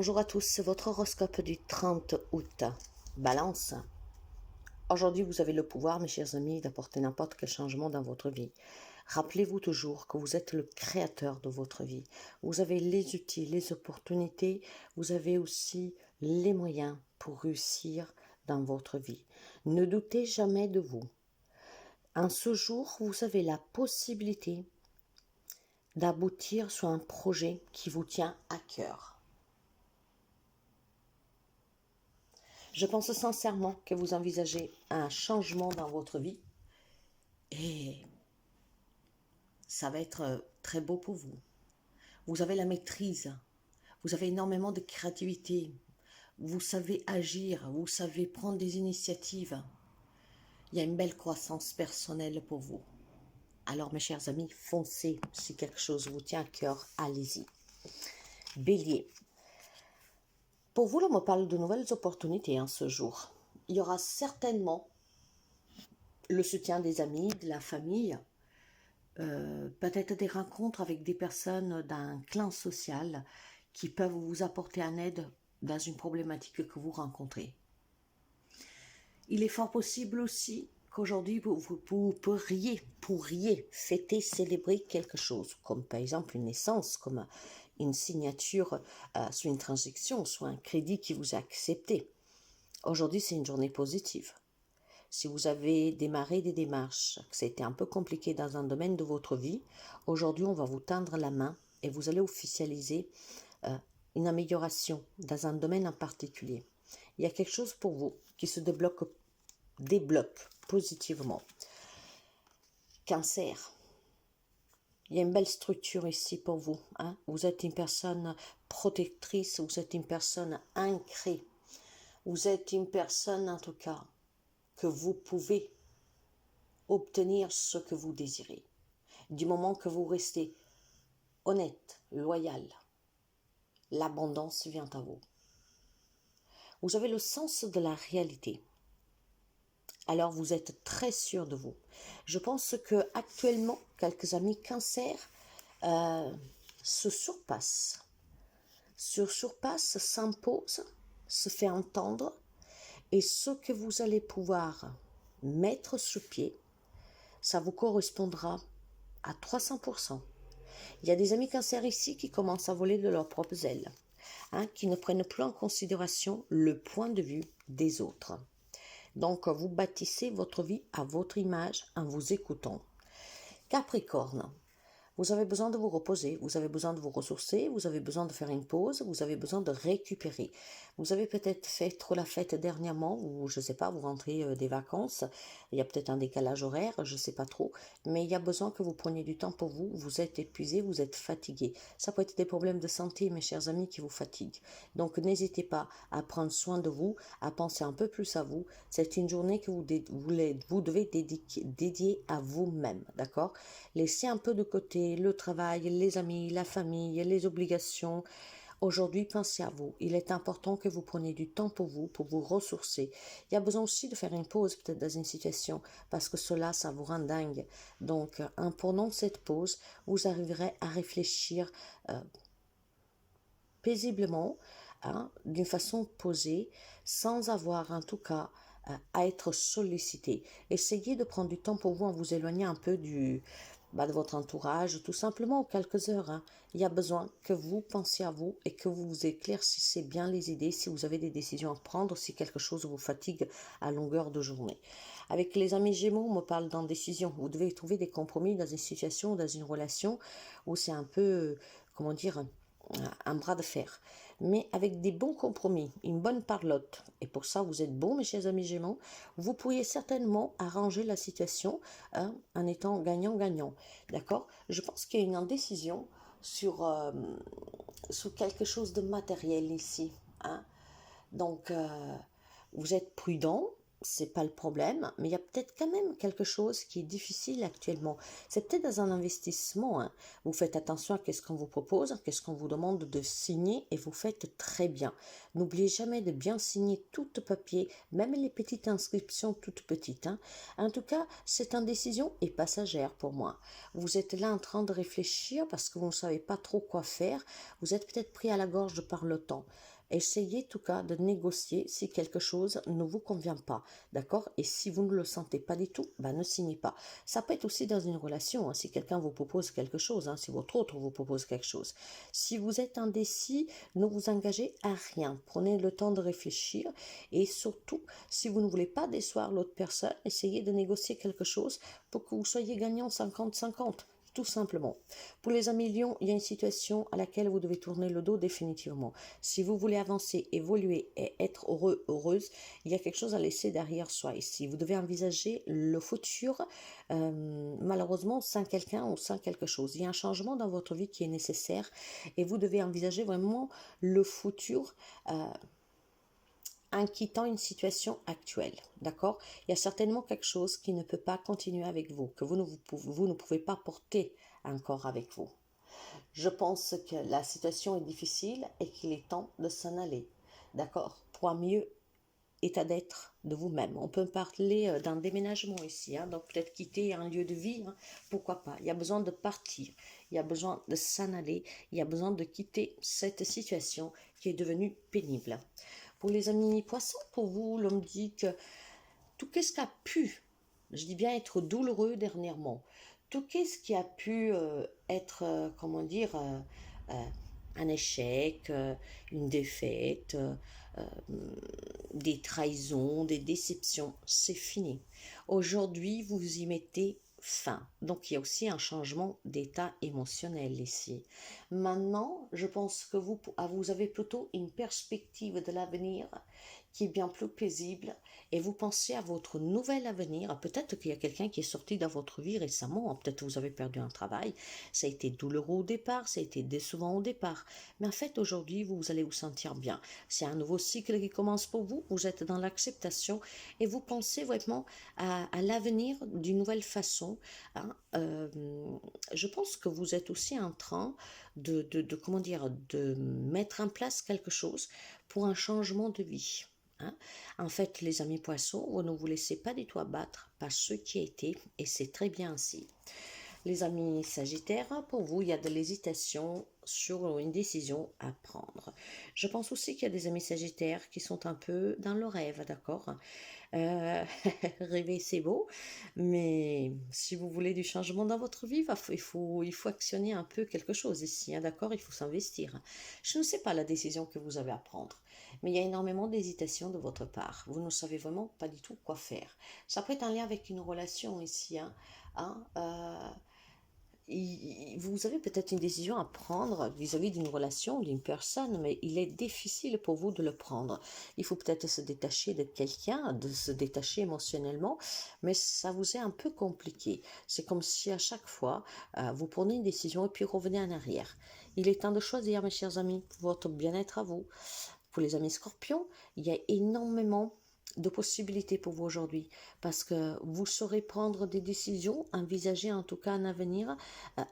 Bonjour à tous, c'est votre horoscope du 30 août. Balance. Aujourd'hui, vous avez le pouvoir, mes chers amis, d'apporter n'importe quel changement dans votre vie. Rappelez-vous toujours que vous êtes le créateur de votre vie. Vous avez les outils, les opportunités, vous avez aussi les moyens pour réussir dans votre vie. Ne doutez jamais de vous. En ce jour, vous avez la possibilité d'aboutir sur un projet qui vous tient à cœur. Je pense sincèrement que vous envisagez un changement dans votre vie et ça va être très beau pour vous. Vous avez la maîtrise, vous avez énormément de créativité, vous savez agir, vous savez prendre des initiatives. Il y a une belle croissance personnelle pour vous. Alors mes chers amis, foncez si quelque chose vous tient à cœur, allez-y. Bélier. Pour vous, l'on me parle de nouvelles opportunités ce jour. Il y aura certainement le soutien des amis, de la famille, peut-être des rencontres avec des personnes d'un clan social qui peuvent vous apporter en aide dans une problématique que vous rencontrez. Il est fort possible aussi qu'aujourd'hui vous pourriez fêter, célébrer quelque chose, comme par exemple une naissance, comme une signature sur une transaction, soit un crédit qui vous est accepté. Aujourd'hui, c'est une journée positive. Si vous avez démarré des démarches, que ça a été un peu compliqué dans un domaine de votre vie, aujourd'hui, on va vous tendre la main et vous allez officialiser une amélioration dans un domaine en particulier. Il y a quelque chose pour vous qui se débloque positivement. Cancer. Il y a une belle structure ici pour vous. Vous êtes une personne protectrice, vous êtes une personne ancrée. Vous êtes une personne, en tout cas, que vous pouvez obtenir ce que vous désirez. Du moment que vous restez honnête, loyal, l'abondance vient à vous. Vous avez le sens de la réalité. Alors vous êtes très sûr de vous. Je pense que actuellement, quelques amis cancer se surpassent. S'imposent, se fait entendre. Et ce que vous allez pouvoir mettre sur pied, ça vous correspondra à 300%. Il y a des amis cancer ici qui commencent à voler de leurs propres ailes, qui ne prennent plus en considération le point de vue des autres. Donc, vous bâtissez votre vie à votre image en vous écoutant. Capricorne. Vous avez besoin de vous reposer, vous avez besoin de vous ressourcer, vous avez besoin de faire une pause, vous avez besoin de récupérer. Vous avez peut-être fait trop la fête dernièrement, ou je ne sais pas, vous rentrez des vacances, il y a peut-être un décalage horaire, je ne sais pas trop, mais il y a besoin que vous preniez du temps pour vous, vous êtes épuisé, vous êtes fatigué. Ça peut être des problèmes de santé, mes chers amis, qui vous fatiguent. Donc n'hésitez pas à prendre soin de vous, à penser un peu plus à vous. C'est une journée que vous devez dédier à vous-même, d'accord? Laissez un peu de côté le travail, les amis, la famille, les obligations. Aujourd'hui, pensez à vous. Il est important que vous preniez du temps pour vous ressourcer. Il y a besoin aussi de faire une pause peut-être dans une situation parce que cela, ça vous rend dingue. Donc, en prenant cette pause, vous arriverez à réfléchir paisiblement, d'une façon posée, sans avoir en tout cas à être sollicité. Essayez de prendre du temps pour vous en vous éloignant un peu de votre entourage, tout simplement quelques heures. Il y a besoin que vous pensiez à vous et que vous vous éclaircissez bien les idées si vous avez des décisions à prendre, si quelque chose vous fatigue à longueur de journée. Avec les amis Gémeaux, on me parle d'indécision. Vous devez trouver des compromis dans une situation, dans une relation où c'est un peu, comment dire, un bras de fer, mais avec des bons compromis, une bonne parlotte, et pour ça vous êtes bons mes chers amis Gémeaux, vous pourriez certainement arranger la situation en étant gagnant-gagnant, d'accord? Je pense qu'il y a une indécision sur quelque chose de matériel ici, donc vous êtes prudent, c'est pas le problème, mais il y a peut-être quand même quelque chose qui est difficile actuellement. C'est peut-être dans un investissement. Vous faites attention à ce qu'on vous propose, qu'est-ce qu'on vous demande de signer et vous faites très bien. N'oubliez jamais de bien signer tout papier, même les petites inscriptions toutes petites. En tout cas, cette indécision est passagère pour moi. Vous êtes là en train de réfléchir parce que vous ne savez pas trop quoi faire. Vous êtes peut-être pris à la gorge par le temps. Essayez en tout cas de négocier si quelque chose ne vous convient pas, d'accord? Et si vous ne le sentez pas du tout, ben ne signez pas. Ça peut être aussi dans une relation, hein, si quelqu'un vous propose quelque chose, hein, si votre autre vous propose quelque chose. Si vous êtes indécis, ne vous engagez à rien. Prenez le temps de réfléchir et surtout, si vous ne voulez pas décevoir l'autre personne, essayez de négocier quelque chose pour que vous soyez gagnant 50-50. Tout simplement. Pour les amis Lions, il y a une situation à laquelle vous devez tourner le dos définitivement. Si vous voulez avancer, évoluer et être heureux, heureuse, il y a quelque chose à laisser derrière soi ici. Vous devez envisager le futur, malheureusement, sans quelqu'un ou sans quelque chose. Il y a un changement dans votre vie qui est nécessaire et vous devez envisager vraiment le futur en quittant une situation actuelle, d'accord? Il y a certainement quelque chose qui ne peut pas continuer avec vous, que vous ne pouvez pas porter encore avec vous. Je pense que la situation est difficile et qu'il est temps de s'en aller, d'accord? Pour un mieux état d'être de vous-même. On peut parler d'un déménagement ici, hein, donc peut-être quitter un lieu de vie, hein, pourquoi pas. Il y a besoin de partir, il y a besoin de s'en aller, il y a besoin de quitter cette situation qui est devenue pénible. Pour les amis poissons, pour vous, l'on me dit que tout ce qui a pu, je dis bien être douloureux dernièrement, tout ce qui a pu être, comment dire, un échec, une défaite, des trahisons, des déceptions, c'est fini. Aujourd'hui, vous y mettez fin. Donc, il y a aussi un changement d'état émotionnel ici. Maintenant, je pense que vous avez plutôt une perspective de l'avenir qui est bien plus paisible et vous pensez à votre nouvel avenir. Peut-être qu'il y a quelqu'un qui est sorti dans votre vie récemment, peut-être que vous avez perdu un travail, ça a été douloureux au départ, ça a été décevant au départ, mais en fait aujourd'hui vous allez vous sentir bien. C'est un nouveau cycle qui commence pour vous, vous êtes dans l'acceptation et vous pensez vraiment à l'avenir d'une nouvelle façon. Hein. Je pense que vous êtes aussi en train comment dire, de mettre en place quelque chose pour un changement de vie. Hein. En fait, les amis poissons, vous ne vous laissez pas du tout abattre par ce qui a été, et c'est très bien ainsi. Les amis sagittaires, pour vous, il y a de l'hésitation sur une décision à prendre. Je pense aussi qu'il y a des amis sagittaires qui sont un peu dans le rêve, d'accord? Euh, Rêver, c'est beau, mais si vous voulez du changement dans votre vie, il faut actionner un peu quelque chose ici, hein, d'accord? Il faut s'investir. Je ne sais pas la décision que vous avez à prendre, mais il y a énormément d'hésitation de votre part. Vous ne savez vraiment pas du tout quoi faire. Ça peut être un lien avec une relation ici, hein, vous avez peut-être une décision à prendre vis-à-vis d'une relation, d'une personne, mais il est difficile pour vous de le prendre. Il faut peut-être se détacher de quelqu'un, de se détacher émotionnellement, mais ça vous est un peu compliqué. C'est comme si à chaque fois, vous prenez une décision et puis revenez en arrière. Il est temps de choisir, mes chers amis, pour votre bien-être à vous. Pour les amis scorpions, il y a énormément de possibilités pour vous aujourd'hui parce que vous saurez prendre des décisions, envisager en tout cas un avenir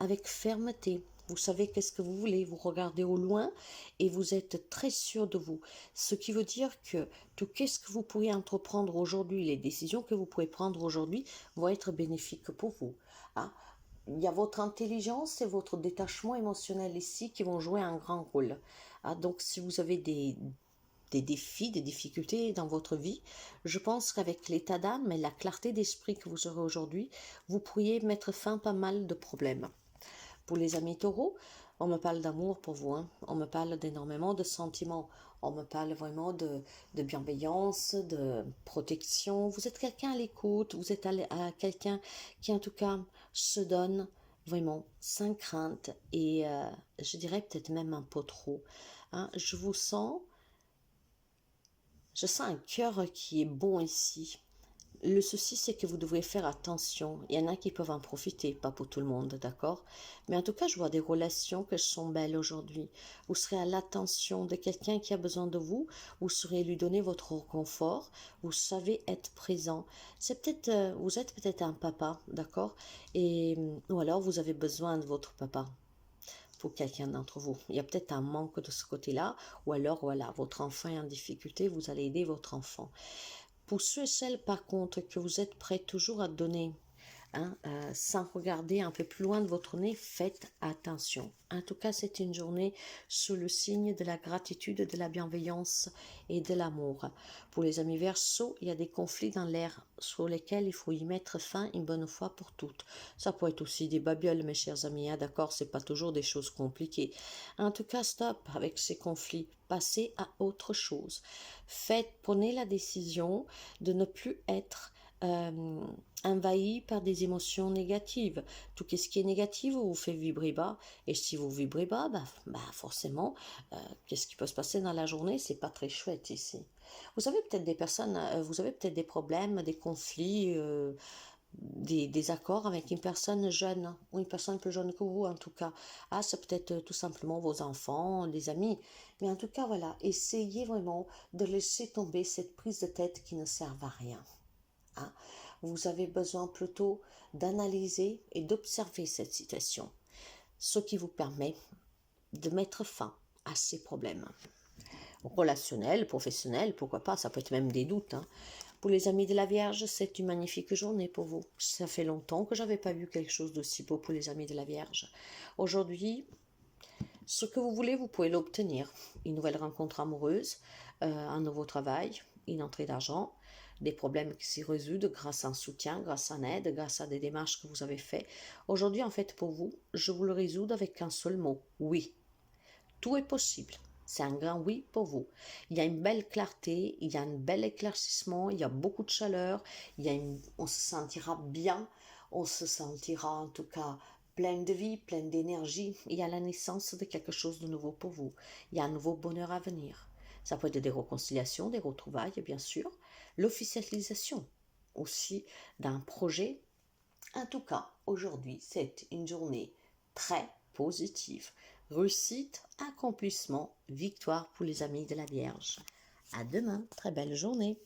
avec fermeté. Vous savez qu'est-ce que vous voulez, vous regardez au loin et vous êtes très sûr de vous. Ce qui veut dire que tout ce que vous pourriez entreprendre aujourd'hui, les décisions que vous pouvez prendre aujourd'hui vont être bénéfiques pour vous. Hein. Il y a votre intelligence et votre détachement émotionnel ici qui vont jouer un grand rôle. Ah, donc si vous avez des défis, des difficultés dans votre vie, je pense qu'avec l'état d'âme et la clarté d'esprit que vous aurez aujourd'hui, vous pourriez mettre fin à pas mal de problèmes. Pour les amis taureaux, on me parle d'amour pour vous, hein. On me parle d'énormément de sentiments, on me parle vraiment de bienveillance, de protection. Vous êtes quelqu'un à l'écoute, vous êtes quelqu'un qui en tout cas se donne vraiment sans crainte et je dirais peut-être même un peu trop. Hein. Je sens un cœur qui est bon ici. Le souci, c'est que vous devrez faire attention. Il y en a qui peuvent en profiter, pas pour tout le monde, d'accord? Mais en tout cas, je vois des relations que sont belles aujourd'hui. Vous serez à l'attention de quelqu'un qui a besoin de vous. Vous saurez lui donner votre confort. Vous savez être présent. C'est peut-être, vous êtes peut-être un papa, d'accord? Ou alors vous avez besoin de votre papa pour quelqu'un d'entre vous. Il y a peut-être un manque de ce côté-là, ou alors voilà, votre enfant est en difficulté, vous allez aider votre enfant. Pour ceux et celles par contre que vous êtes prêts toujours à donner hein, sans regarder un peu plus loin de votre nez, faites attention. En tout cas, c'est une journée sous le signe de la gratitude, de la bienveillance et de l'amour. Pour les amis Verseaux, il y a des conflits dans l'air sur lesquels il faut y mettre fin une bonne fois pour toutes. Ça peut être aussi des babioles, mes chers amis, hein, d'accord, c'est pas toujours des choses compliquées. En tout cas, stop avec ces conflits, passez à autre chose. Prenez la décision de ne plus être envahi par des émotions négatives. Tout ce qui est négatif vous fait vibrer bas, et si vous vibrez bas, forcément, qu'est-ce qui peut se passer dans la journée, c'est pas très chouette ici. Vous avez peut-être des personnes, vous avez peut-être des problèmes, des conflits, des accords avec une personne jeune, ou une personne plus jeune que vous en tout cas. Ah, c'est peut-être tout simplement vos enfants, des amis. Mais en tout cas, voilà, essayez vraiment de laisser tomber cette prise de tête qui ne sert à rien. Hein. Vous avez besoin plutôt d'analyser et d'observer cette situation, ce qui vous permet de mettre fin à ces problèmes. Relationnels, professionnels, pourquoi pas, ça peut être même des doutes. Hein. Pour les amis de la Vierge, c'est une magnifique journée pour vous. Ça fait longtemps que je n'avais pas vu quelque chose d'aussi beau pour les amis de la Vierge. Aujourd'hui, ce que vous voulez, vous pouvez l'obtenir. Une nouvelle rencontre amoureuse, un nouveau travail, une entrée d'argent, des problèmes qui s'y résoudent grâce à un soutien, grâce à une aide, grâce à des démarches que vous avez faites. Aujourd'hui, en fait, pour vous, je vous le résous avec un seul mot, oui. Tout est possible. C'est un grand oui pour vous. Il y a une belle clarté, il y a un bel éclaircissement, il y a beaucoup de chaleur, on se sentira bien, on se sentira en tout cas plein de vie, plein d'énergie. Il y a la naissance de quelque chose de nouveau pour vous. Il y a un nouveau bonheur à venir. Ça peut être des réconciliations, des retrouvailles, bien sûr. L'officialisation aussi d'un projet. En tout cas, aujourd'hui, c'est une journée très positive. Réussite, accomplissement, victoire pour les amis de la Vierge. À demain, très belle journée.